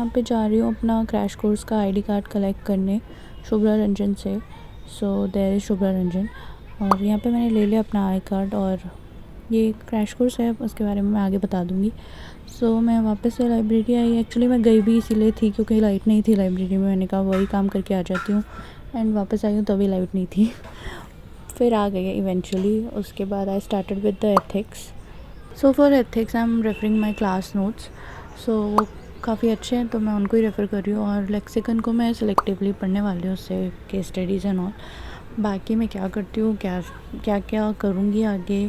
यहाँ पे जा रही हूँ अपना क्रैश कोर्स का आईडी कार्ड कलेक्ट करने शुभ्रा रंजन से। So there is Shubhra Ranjan, और यहाँ पे मैंने ले लिया अपना आई कार्ड। और ये क्रैश कोर्स है, उसके बारे में मैं आगे बता दूँगी। सो मैं वापस से लाइब्रेरी आई। एक्चुअली मैं गई भी इसीलिए थी क्योंकि लाइट नहीं थी लाइब्रेरी में। मैंने कहा वही काम करके आ जाती हूँ, एंड वापस आई हूँ तभी लाइट नहीं थी। फिर आ गई इवेंचुअली। उसके बाद I started with the ethics. So for ethics I am referring my class notes. So वो काफ़ी अच्छे हैं तो मैं उनको ही रेफ़र कर रही हूँ, और लेक्सिकन को मैं सिलेक्टिवली पढ़ने वाली हूँ, उससे केस स्टडीज़ एंड ऑल। बाकी मैं क्या करती हूँ, क्या करूँगी आगे,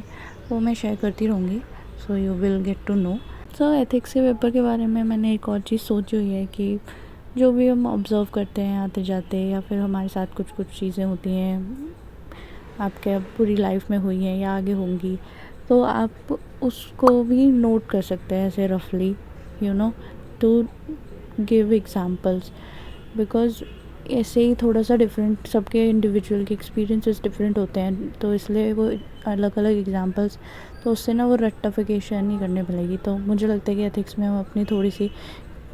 वो मैं शेयर करती रहूँगी। So you will get to know. So ethics के पेपर के बारे में मैंने एक और चीज़ सोची हुई है कि जो भी हम ऑब्ज़र्व करते हैं आते जाते, या फिर हमारे साथ कुछ चीज़ें होती हैं आपके पूरी लाइफ में हुई हैं या आगे होंगी, तो आप उसको भी नोट कर सकते हैं ऐसे रफली, you know, to give examples. Because ऐसे ही थोड़ा सा डिफरेंट, सबके इंडिविजुअल के एक्सपीरियंसेस डिफरेंट होते हैं, तो इसलिए वो अलग अलग एग्जांपल्स, तो उससे ना वो रट्टाफिकेशन नहीं करने मिलेगी। तो मुझे लगता है कि एथिक्स में हम अपनी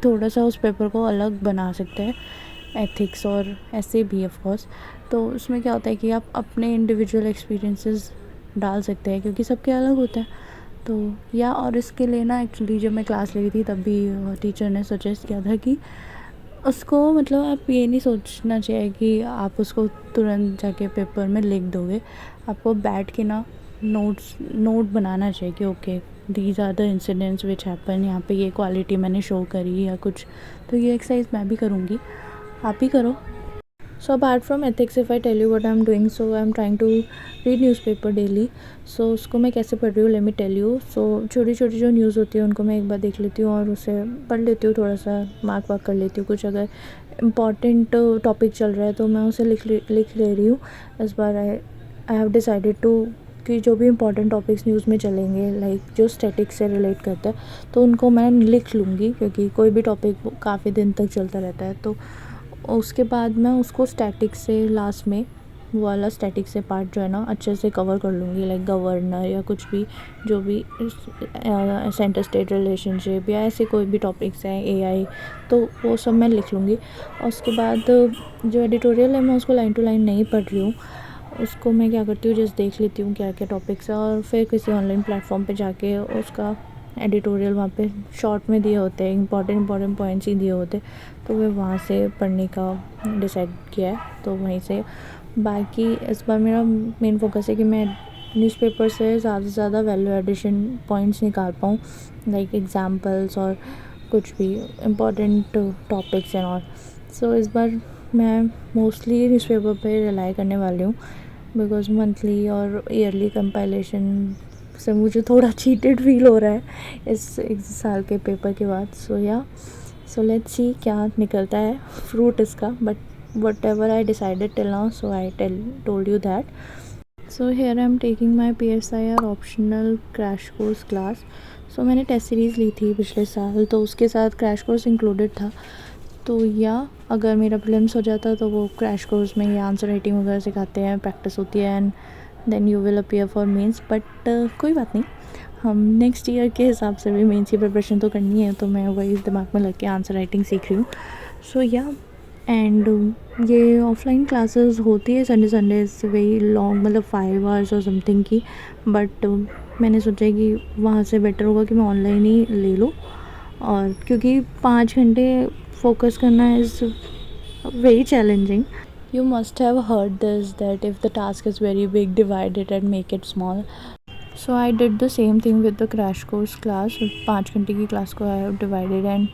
थोड़ा सा उस पेपर को अलग बना सकते हैं, एथिक्स और ऐसे भी ऑफ कोर्स। तो उसमें क्या होता है कि आप अपने इंडिविजुअल एक्सपीरियंसेस डाल सकते हैं क्योंकि सबके अलग होते हैं। तो या और इसके लिए ना एक्चुअली जब मैं क्लास ले रही थी तब भी टीचर ने सजेस्ट किया था कि उसको, मतलब आप ये नहीं सोचना चाहिए कि आप उसको तुरंत जाके पेपर में लिख दोगे। आपको बैठ के ना नोट बनाना चाहिए कि okay these are the incidents which happen, यहाँ पे ये क्वालिटी मैंने शो करी या कुछ। तो ये एक्सरसाइज मैं भी करूँगी, आप ही करो। So apart from ethics, if I tell you what I am doing, so I am trying to read newspaper daily. So उसको मैं कैसे पढ़ रही हूँ, let me tell you. So छोटी छोटी जो न्यूज़ होती है उनको मैं एक बार देख लेती हूँ और उसे पढ़ लेती हूँ, थोड़ा सा मार्क वार्क कर लेती हूँ। कुछ अगर इम्पॉर्टेंट टॉपिक चल रहा है तो मैं उसे लिख ले रही हूँ। इस बार आई हैव डिसाइडेड टू कि जो भी इम्पॉर्टेंट टॉपिक्स न्यूज़ में चलेंगे, लाइक जो स्टैटिक्स से रिलेट करता है, तो उनको मैं लिख लूँगी क्योंकि कोई भी टॉपिक काफ़ी दिन तक चलता रहता है। तो उसके बाद मैं उसको स्टैटिक से लास्ट में वो वाला स्टैटिक से पार्ट जो है ना अच्छे से कवर कर लूँगी, लाइक गवर्नर या कुछ भी, जो भी सेंटर स्टेट रिलेशनशिप या ऐसे कोई भी टॉपिक्स हैं, एआई, तो वो सब मैं लिख लूँगी। और उसके बाद जो एडिटोरियल है मैं उसको लाइन टू लाइन नहीं पढ़ रही हूँ, उसको मैं क्या करती हूँ जस्ट देख लेती हूँ क्या क्या टॉपिक्स है, और फिर किसी ऑनलाइन प्लेटफॉर्म पे जाके उसका एडिटोरियल वहाँ पे शॉर्ट में दिए होते हैं, इंपॉर्टेंट पॉइंट्स ही दिए होते, तो मैं वहाँ से पढ़ने का डिसाइड किया है, तो वहीं से। बाकी इस बार मेरा मेन फोकस है कि मैं न्यूज़पेपर से ज़्यादा वैल्यू एडिशन पॉइंट्स निकाल पाऊँ, लाइक एग्जांपल्स और कुछ भी इम्पॉर्टेंट टॉपिक्स एंड ऑल। सो इस बार मैं मोस्टली न्यूज़पेपर पे रिलाई करने वाली हूँ, बिकॉज़ मंथली और ईयरली कंपाइलेशन से मुझे थोड़ा चीटेड फील हो रहा है इस साल के पेपर के बाद। सो लेट्स सी क्या निकलता है फ्रूट इसका, but whatever I decided till now, so I told you that. So here I am taking my PSIR optional crash course class. So मैंने टेस्ट सीरीज़ ली थी पिछले साल, तो उसके साथ क्रैश कोर्स इंक्लूडेड था। तो या अगर मेरा प्रीलिम्स हो जाता तो वो क्रैश कोर्स में ये आंसर राइटिंग वगैरह सिखाते हैं, प्रैक्टिस होती है, and then you will appear for mains. But कोई बात नहीं, हम नेक्स्ट ईयर के हिसाब से भी मेंस की प्रिपरेशन तो करनी है, तो मैं वही इस दिमाग में लग के आंसर राइटिंग सीख रही हूँ। सो या एंड ये ऑफलाइन क्लासेस होती है संडे वेरी लॉन्ग, मतलब 5 आवर्स और समथिंग की, बट मैंने सोचा कि वहाँ से बेटर होगा कि मैं ऑनलाइन ही ले लूँ। और क्योंकि 5 घंटे फोकस करना is very challenging. You must have heard this, that if the task is very big, divide it and make it small. So I did the same thing with the crash course class. 5 घंटे की class को I have divided, and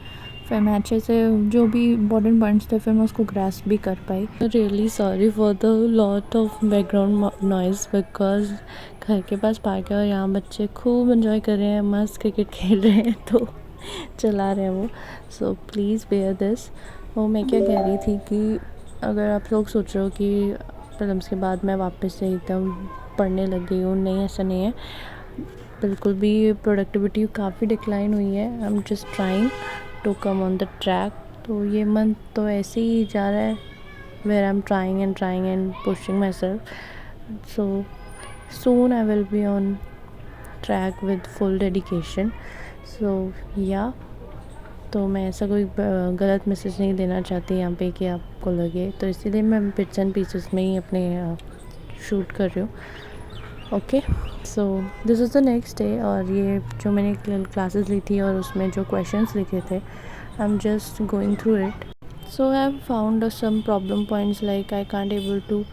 फिर मैं अच्छे से जो भी important points थे फिर मैं उसको ग्रास्प भी कर पाई। Really sorry for the lot of background noise, because घर के पास पार्क है और यहाँ बच्चे खूब इन्जॉय कर रहे हैं, मस्त क्रिकेट खेल रहे हैं, तो चला रहे हैं वो। So please bear this. वो मैं क्या कह रही थी कि अगर आप लोग सोच रहे हो कि प्रीलिम्स के बाद मैं वापस से एकदम पढ़ने लग गई हूँ, नहीं, ऐसा नहीं है बिल्कुल भी। प्रोडक्टिविटी काफ़ी डिक्लाइन हुई है। I am just trying to come on the track. तो ये मंथ तो ऐसे ही जा रहा है, where I am trying and pushing myself. So soon I will be on track with full dedication. So या तो मैं ऐसा कोई गलत मैसेज नहीं देना चाहती यहाँ पे कि आपको लगे, तो इसीलिए मैं बिट्स एंड पीसेस में ही अपने शूट कर रही हूँ। Okay, so this is the next day, और ये जो मैंने क्लासेस ली थी और उसमें जो क्वेश्चंस लिखे थे, I am just going through it. So I have found some problem points like I can't able to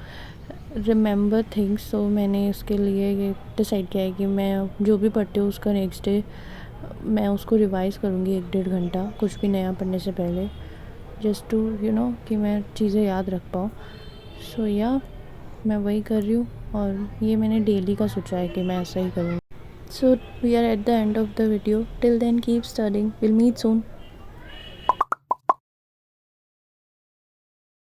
remember things. So मैंने उसके लिए ये डिसाइड किया है कि मैं जो भी पढ़ती हूँ उसका नेक्स्ट डे मैं उसको रिवाइज़ करूँगी 1-1.5 घंटा, कुछ भी नया पढ़ने से पहले, जस्ट टू कि मैं चीज़ें याद रख पाऊँ। सो या मैं वही कर रही हूँ, और ये मैंने डेली का सोचा है कि मैं ऐसा ही करूँ। So we are at the end of the video, till then keep studying, will meet soon.